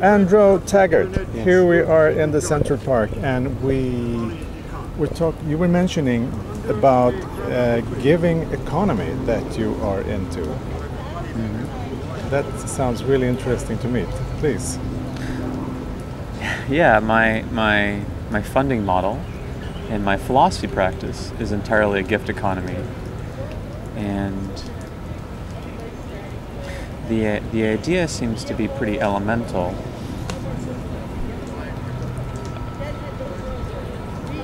Andrew Taggart, Yes. here we are in the Central Park, and you were mentioning about giving economy that you are into. That sounds really interesting to me. Please. Yeah, my funding model and my philosophy practice is entirely a gift economy, and the idea seems to be pretty elemental.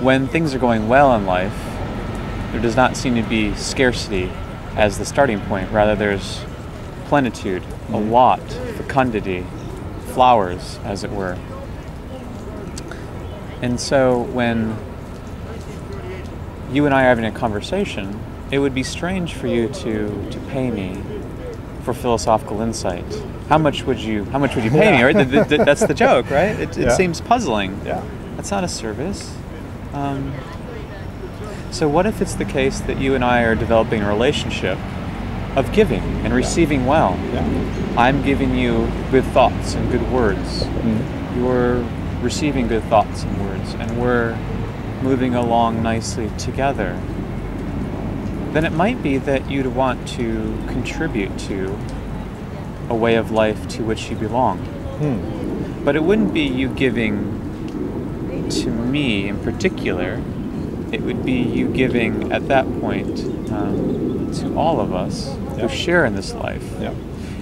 When things are going well in life, there does not seem to be scarcity as the starting point. Rather, there's plenitude, a lot, fecundity, flowers, as it were. And so when you and I are having a conversation, it would be strange for you to pay me for philosophical insight. How much would you pay me? Right? That's the joke, right? It seems puzzling. Yeah. That's not a service. So what if it's the case that you and I are developing a relationship of giving and receiving well? Yeah. I'm giving you good thoughts and good words. You're receiving good thoughts and words, and we're moving along nicely together. Then it might be that you'd want to contribute to a way of life to which you belong. But it wouldn't be you giving to me in particular. It would be you giving at that point to all of us who share in this life,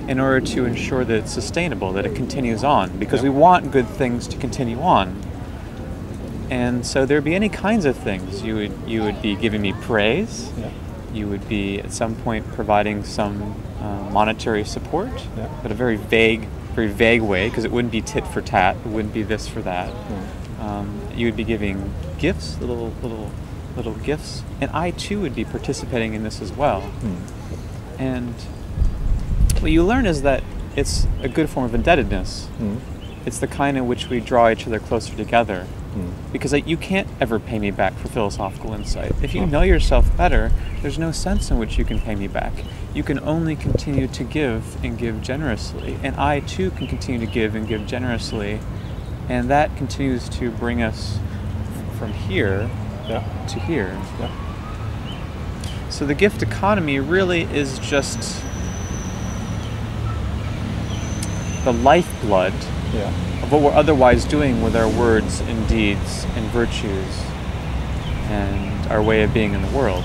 in order to ensure that it's sustainable, that it continues on, because we want good things to continue on. And so there'd be any kinds of things. You would be giving me praise. You would be at some point providing some monetary support, but a very vague way, because it wouldn't be tit for tat. It wouldn't be this for that. You would be giving gifts, little gifts, and I too would be participating in this as well. And what you learn is that it's a good form of indebtedness. It's the kind in which we draw each other closer together. Because you can't ever pay me back for philosophical insight. If you know yourself better, there's no sense in which you can pay me back. You can only continue to give and give generously. And I too can continue to give and give generously. And that continues to bring us from here to here. So the gift economy really is just the lifeblood of what we're otherwise doing with our words and deeds and virtues and our way of being in the world.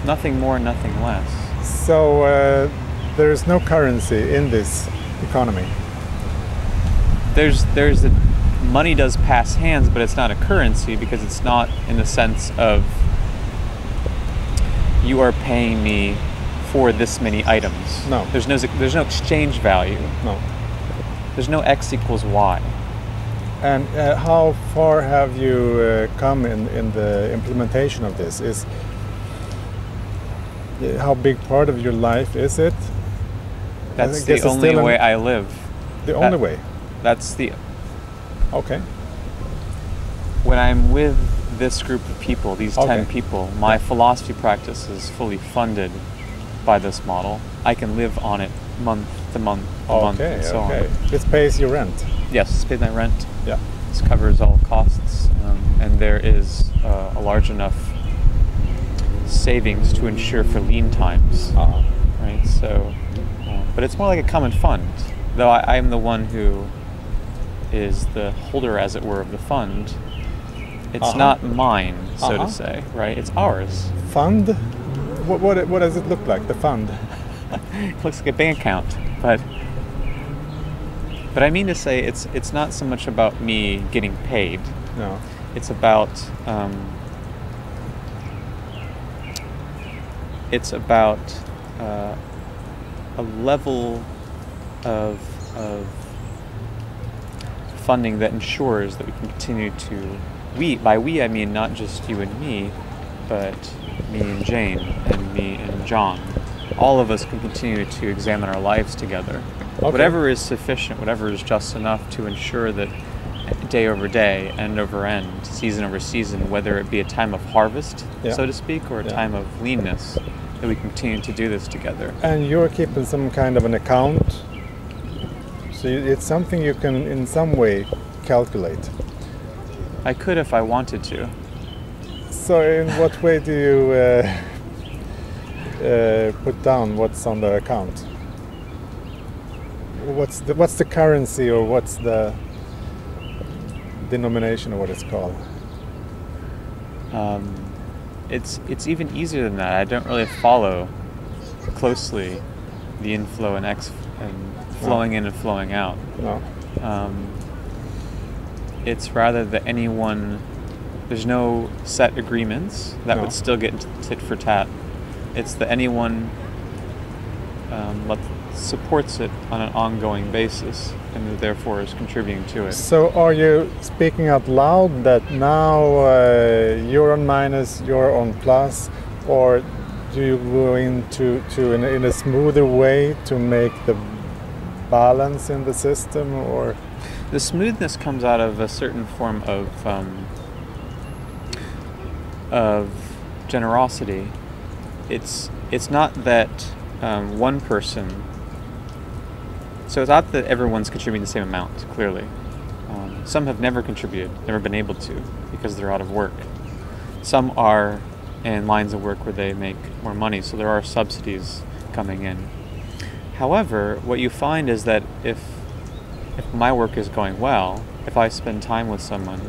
Nothing more, nothing less. So there is no currency in this economy. There's the money does pass hands, but it's not a currency, because it's not in the sense of you are paying me for this many items. No. There's no exchange value. No. There's no X equals Y. And how far have you come in the implementation of this? How big part of your life is it? That's the only way I live. The only way? That's the... Okay. When I'm with this group of people, these 10 people, my philosophy practice is fully funded by this model. I can live on it month to month to month and so on. This pays your rent? Yes, this pays my rent. Yeah. This covers all costs, and there is a large enough savings to ensure for lean times. Right. So, but it's more like a common fund, though I am the one who is the holder, as it were, of the fund. It's not mine, so to say, right? It's ours. Fund? What does it look like, the fund? It looks like a bank account, but I mean to say it's not so much about me getting paid. No. It's about a level of funding that ensures that we can continue to, by we I mean not just you and me, but me and Jane and me and John. All of us can continue to examine our lives together. Whatever is sufficient, whatever is just enough to ensure that day over day, end over end, season over season, whether it be a time of harvest, so to speak, or a time of leanness, that we continue to do this together. And you're keeping some kind of an account So it's something you can in some way calculate. I could if I wanted to. So in what way do you put down what's on the account? What's the currency, or what's the denomination, or what it's called? It's even easier than that. I don't really follow closely the inflow and flowing in and flowing out. No. It's rather that there's no set agreements that would still get into tit for tat. It's that anyone supports it on an ongoing basis, and therefore is contributing to it. So are you speaking out loud that now you're on minus, you're on plus, or do you go into in a smoother way to make the balance in the system? Or the smoothness comes out of a certain form of generosity. It's not that one person. So it's not that everyone's contributing the same amount, clearly. Some have never contributed, never been able to, because they're out of work. Some are in lines of work where they make more money, so there are subsidies coming in. However, what you find is that if my work is going well, if I spend time with someone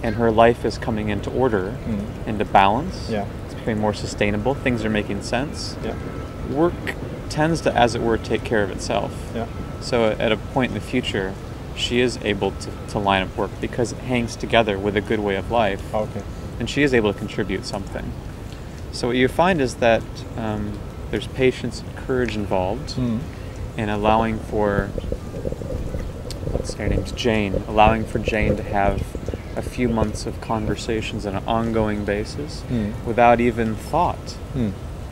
and her life is coming into order, into balance, it's becoming more sustainable, things are making sense, work tends to, as it were, take care of itself. So at a point in the future, she is able to line up work because it hangs together with a good way of life. And she is able to contribute something. So what you find is that there's patience and courage involved in allowing for, let's say her name's Jane, allowing for Jane to have a few months of conversations on an ongoing basis without even thought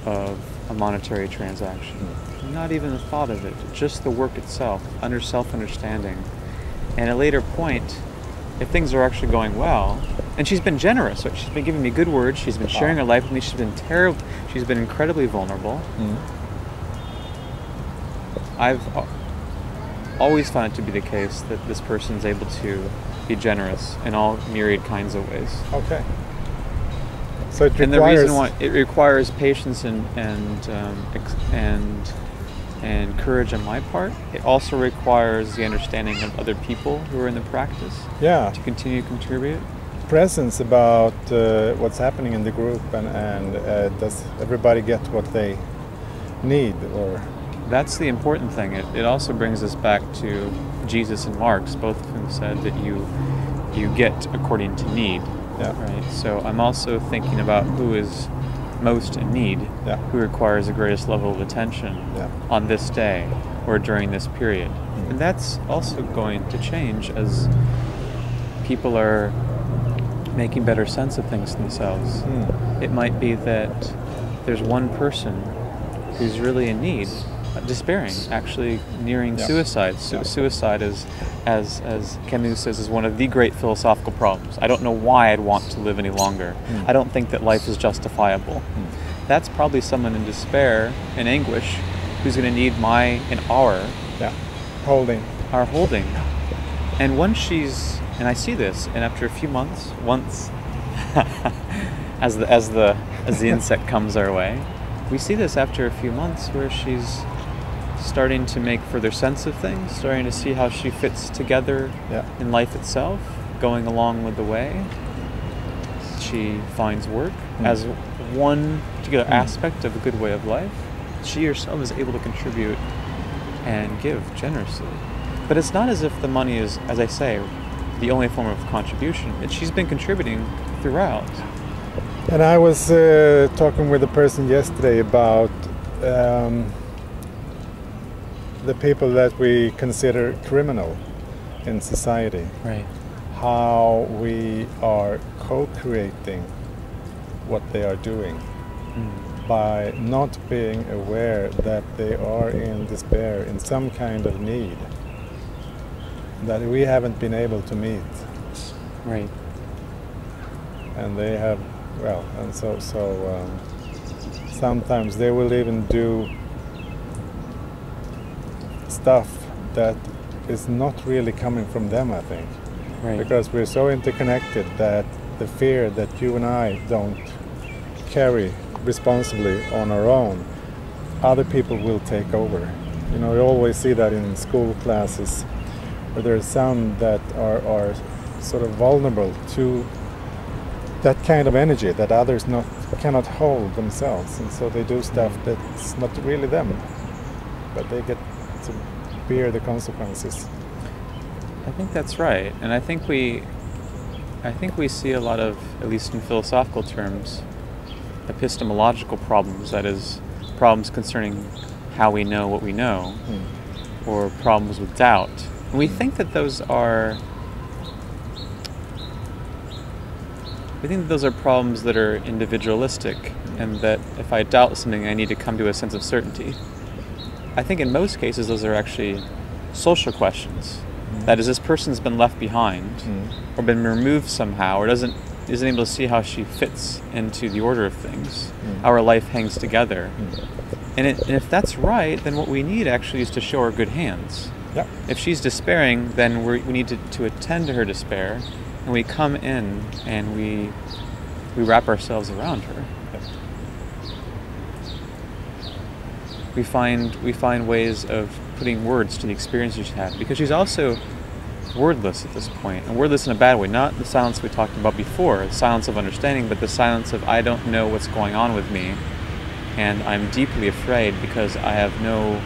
of a monetary transaction. Not even the thought of it, just the work itself, under self-understanding. And at a later point, if things are actually going well, and she's been generous, so she's been giving me good words, she's been sharing her life with me, she's been incredibly vulnerable. I've always found it to be the case that this person's able to be generous in all myriad kinds of ways. So it requires... And the reason why it requires patience and courage on my part, it also requires the understanding of other people who are in the practice to continue to contribute. Presence about what's happening in the group, and does everybody get what they need? Or that's the important thing. It also brings us back to Jesus and Marx, both of whom said that you get according to need. Right. So I'm also thinking about who is most in need, who requires the greatest level of attention on this day or during this period. And that's also going to change as people are making better sense of things themselves. It might be that there's one person who's really in need, despairing, actually nearing suicide. Suicide is, as Camus says, is one of the great philosophical problems. I don't know why I'd want to live any longer. I don't think that life is justifiable. That's probably someone in despair and anguish who's going to need our holding. And once and I see this, and after a few months, once as the insect comes our way, we see this after a few months where she's starting to make further sense of things, starting to see how she fits together in life itself, going along with the way. She finds work as one particular aspect of a good way of life. She herself is able to contribute and give generously. But it's not as if the money is, as I say, the only form of contribution. She's been contributing throughout. And I was talking with a person yesterday about the people that we consider criminal in society. Right. How we are co-creating what they are doing by not being aware that they are in despair, in some kind of need that we haven't been able to meet. Right. And they have, and so sometimes they will even do stuff that is not really coming from them, I think. Right. Because we're so interconnected that the fear that you and I don't carry responsibly on our own, other people will take over. You know, you always see that in school classes, where there's some that are sort of vulnerable to that kind of energy that others cannot hold themselves, and so they do stuff that's not really them, but they get to bear the consequences. I think that's right, and I think we see a lot of, at least in philosophical terms, epistemological problems. That is, problems concerning how we know what we know, or problems with doubt. And we think that those are. We think that those are problems that are individualistic, and that if I doubt something, I need to come to a sense of certainty. I think in most cases those are actually social questions. That is, this person's been left behind, or been removed somehow, or isn't able to see how she fits into the order of things, how her life hangs together. And if that's right, then what we need actually is to show her good hands. Yeah. If she's despairing, then we need to attend to her despair, and we come in and we wrap ourselves around her. We find ways of putting words to the experience she's had, because she's also wordless at this point, and wordless in a bad way, not the silence we talked about before, the silence of understanding, but the silence of I don't know what's going on with me, and I'm deeply afraid because I have no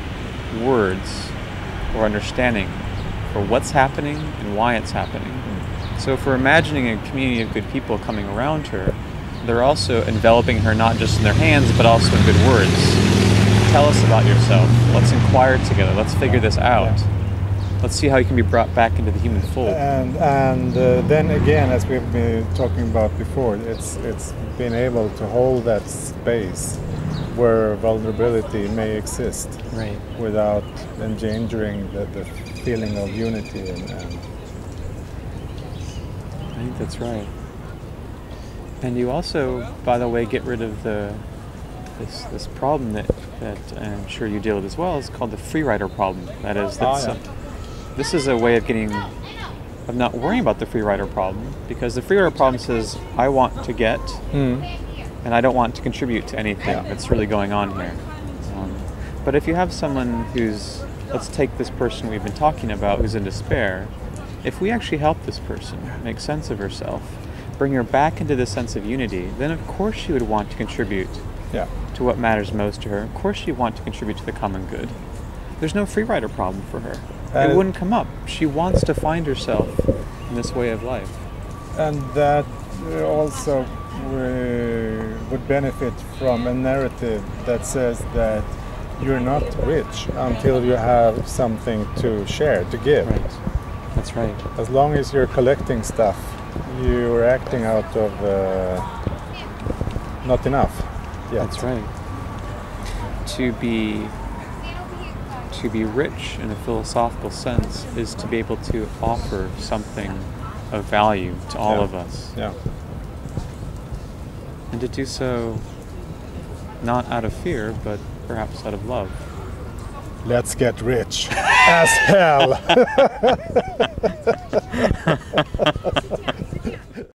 words or understanding for what's happening and why it's happening. So if we're imagining a community of good people coming around her, they're also enveloping her not just in their hands, but also in good words. Tell us about yourself. Let's inquire together. Let's figure this out. Let's see how you can be brought back into the human fold. And then again, as we've been talking about before, it's being able to hold that space where vulnerability may exist, right, without endangering the feeling of unity. And I think that's right. And you also, by the way, get rid of this problem that I'm sure you deal with as well. It's called the free rider problem. That is, this is a way of not worrying about the free rider problem, because the free rider problem says I want to get, and I don't want to contribute to anything that's really going on here. But if you have someone who's, let's take this person we've been talking about who's in despair, if we actually help this person make sense of herself, bring her back into this sense of unity, then of course she would want to contribute to what matters most to her. Of course she'd want to contribute to the common good. There's no free rider problem for her. It wouldn't come up. She wants to find herself in this way of life. And that also would benefit from a narrative that says that you're not rich until you have something to share, to give. Right. That's right. As long as you're collecting stuff, you're acting out of not enough. Yeah, that's right. To be rich in a philosophical sense is to be able to offer something of value to all of us. Yeah. And to do so not out of fear, but perhaps out of love. Let's get rich as hell.